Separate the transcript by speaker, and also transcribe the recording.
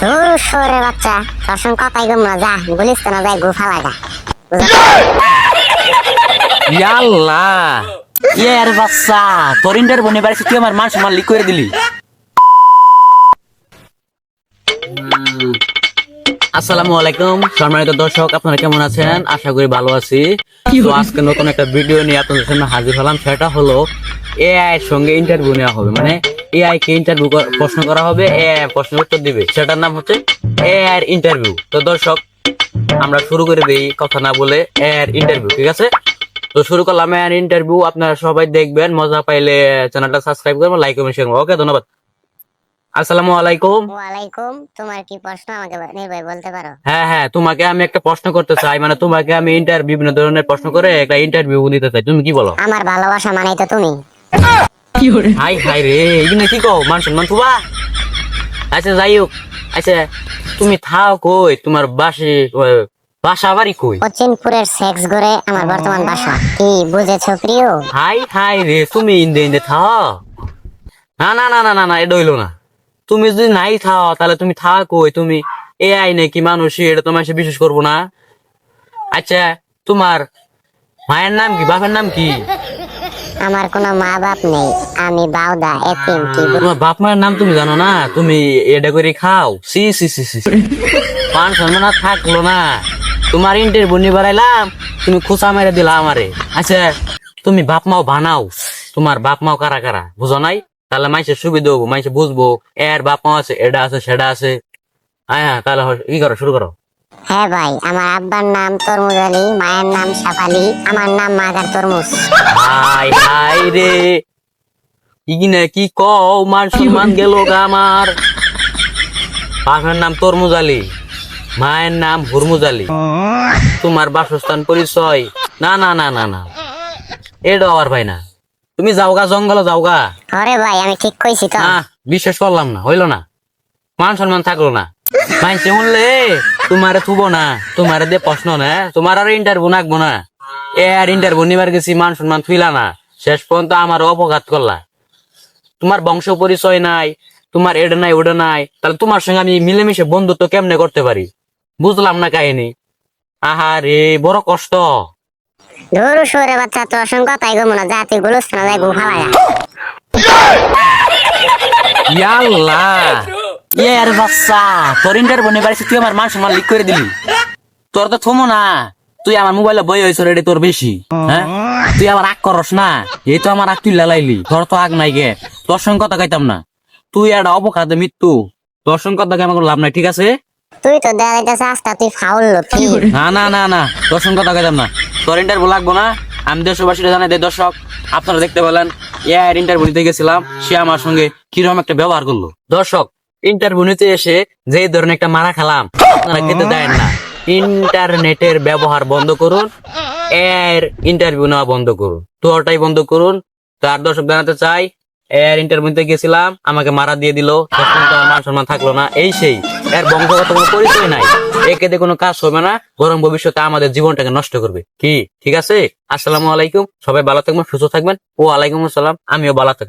Speaker 1: ধুর শহরের বাচ্চা, তোর সঙ্গে কথাই কম না, যা বলিস তো না, যাই গুফা লাগা।
Speaker 2: ইয়াল্লা ইয়ার বাচ্চা তোর ইন্টারভিউ নিয়ে বাড়ি তুই আমার মান সম্মান লিক করে দিলি। আসসালামু আলাইকুম সম্মানিত দর্শক, আপনারা কেমন আছেন? আশা করি ভালো আছি। তো আজকে নতুন একটা ভিডিও নিয়ে আপনাদের সামনে হাজির হলাম। সেটা হলো এআই এর সঙ্গে ইন্টারভিউ নেওয়া হবে, মানে এআই কে ইন্টারভিউ প্রশ্ন করা হবে, এআই প্রশ্নের উত্তর দিবে, সেটার নাম হচ্ছে এআই এর ইন্টারভিউ। তো দর্শক আমরা শুরু করে দিই কথা না বলে এআই এর ইন্টারভিউ, ঠিক আছে? তো শুরু করলাম এআই এর ইন্টারভিউ। আপনারা সবাই দেখবেন, মজা পাইলে চ্যানেলটা সাবস্ক্রাইব করবেন, লাইক কমেন্ট শেয়ার করবেন। ওকে, ধন্যবাদ। আসসালামু আলাইকুম।
Speaker 1: ওয়ালাইকুম, তোমার কি প্রশ্ন আমাকে নির্ভয় বলতে পারো?
Speaker 2: হ্যাঁ, তোমাকে আমি একটা প্রশ্ন করতে চাই, মানে তোমাকে আমি বিভিন্ন ধরনের প্রশ্ন করে একটা ইন্টারভিউ নিতে চাই, তুমি কি বলো?
Speaker 1: আমার ভালোবাসা মানেই তো তুমি।
Speaker 2: হাই হাই রে, এগুলো কি কও? মান সম্মান থুবা। আচ্ছা যাই হোক, আচ্ছা তুমি থাও কই? তোমার বাসা বাড়ি কই?
Speaker 1: পশ্চিমপুরের সেক্স ঘরে আমার বর্তমান বাসা। কি বুঝেছো প্রিয়?
Speaker 2: হাই হাই রে, তুমি ইন্দে থাও। না না না না না না, এটা হইলো না। তুমি যদি নাই থাও তাহলে তুমি থাও কই? তুমি এআই নাকি মানুষই, এটা তোমার সে বিশ্বাস করবো না। আচ্ছা তোমার মায়ের নাম কি, বাপের নাম কি?
Speaker 1: আমার কোনো মা বাপ নেই, আমি বাউদা এতিম। কি
Speaker 2: তোমার বাপ মায়ের নাম তুমি জানো না? তুমি এটা করে খাও? সি সি সি সি, মান সম্মান আর থাকলো না। তোমার ইন্টারভিউ নিয়ে বেড়াইলাম, তুমি খোঁচা মেরে দিলা আমারে। আচ্ছা তুমি বাপ মাও বানাও, তোমার বাপ মাও কারা কারা বুঝো নাই? তাহলে মাইসের সুবিধা হবো, মাইসে বুঝবো এর বাপ মা আছে, এটা আছে সেটা আছে। হ্যাঁ তাহলে কি করো, শুরু করো।
Speaker 1: হ্যাঁ ভাই, আমার আব্বার নাম তরমুজ আলী, মায়ের নাম সাফালি, আমার নাম মাদার তরমুজ।
Speaker 2: হাই হাই রে, ইগিনে কি কও? মান সম্মান গেল গা আমার। বাপের নাম তরমুজ আলী, মায়ের নাম হুরমুজ আলী, তোমার বাসস্থান পরিচয় না না না না না, এটা আবার ভাই না। তুমি যাওগা, জঙ্গলে যাওগা।
Speaker 1: আরে ভাই আমি ঠিক কইছি তো?
Speaker 2: না, বিশ্বাস করলাম না, হইলো না, মান সম্মান থাকলো না। মাইসে শুনলে তোমারে থুবো না, তোমারে দিয়ে প্রশ্ন না, তোমার আর ইন্টারভিউ নাকবো না। এ আর ইন্টারভিউ নিবার গেছি, মান সম্মান থুইলা না, শেষ পর্যন্ত আমার অপঘাত করলা। তোমার বংশ পরিচয় নাই, তোমার এটা নাই ওটা নাই, তাহলে তোমার সঙ্গে আমি মিলেমিশে বন্ধুত্ব কেমনে করতে পারি? বুঝলাম না কাহিনী। আহারে বড় কষ্ট।
Speaker 1: ধুর শহরের বাচ্চা, তোর সঙ্গে কথাই কম না, যা তুই গুলোস্থানে যাই গুফা লাগা।
Speaker 2: ইয়াল্লা ইয়ার বাচ্চা, তোর ইন্টারভিউ নিয়ে বাড়ি তুই আমার মান সম্মান লিক করে দিলি। তোর তো থমো না, তুই আমার মোবাইলে বই হয়েছ রেডি তোর বেশি। হ্যাঁ তুই আমার আগ করস না, এই তো আমার আগ তুই লালাইলি। তোর তো আগ নাই গে, তোর সঙ্গে কথা কইতাম না। তুই একটা অপখাতে মৃত্যু, তোর সঙ্গে কথা কেমন লাভ নাই, ঠিক আছে?
Speaker 1: তুই তো দেখা যাইতেছে আস্তা তুই ফাউল লতি।
Speaker 2: না না না না, তোর সঙ্গে কথা কইতাম না, তোর ইন্টারভিউ লাগবো না। আমি দেশবাসীরা জানাই দেয়, দর্শক আপনারা দেখতে পেলেন এর ইন্টারভিউ নিতে গেছিলাম, সে আমার সঙ্গে কিরকম একটা ব্যবহার করলো। দর্শক ইন্টারভিউ নিতে এসে যে ধরনের একটা মারা খেলাম আপনারা খেতে দেন না। ইন্টারনেটের ব্যবহার বন্ধ করুন, এর ইন্টারভিউ নেওয়া বন্ধ করুন, তোরটাই বন্ধ করুন। তার দর্শক জানাতে চাই, এর ইন্টারভিউ নিতে গেছিলাম, আমাকে মারা দিয়ে দিল, আমার মান সম্মান থাকলো না। এই সেই এর বংশগত কোনো পরিচয় নাই, একে দিয়ে কোনো কাজ হবে না, বরং ভবিষ্যতে আমাদের জীবনটাকে নষ্ট করবে। কি ঠিক আছে? আসসালামু আলাইকুম, সবাই ভালো থাকবেন, সুস্থ থাকবেন। ও আলাইকুম আসসালাম, আমিও ভালো থাকবেন।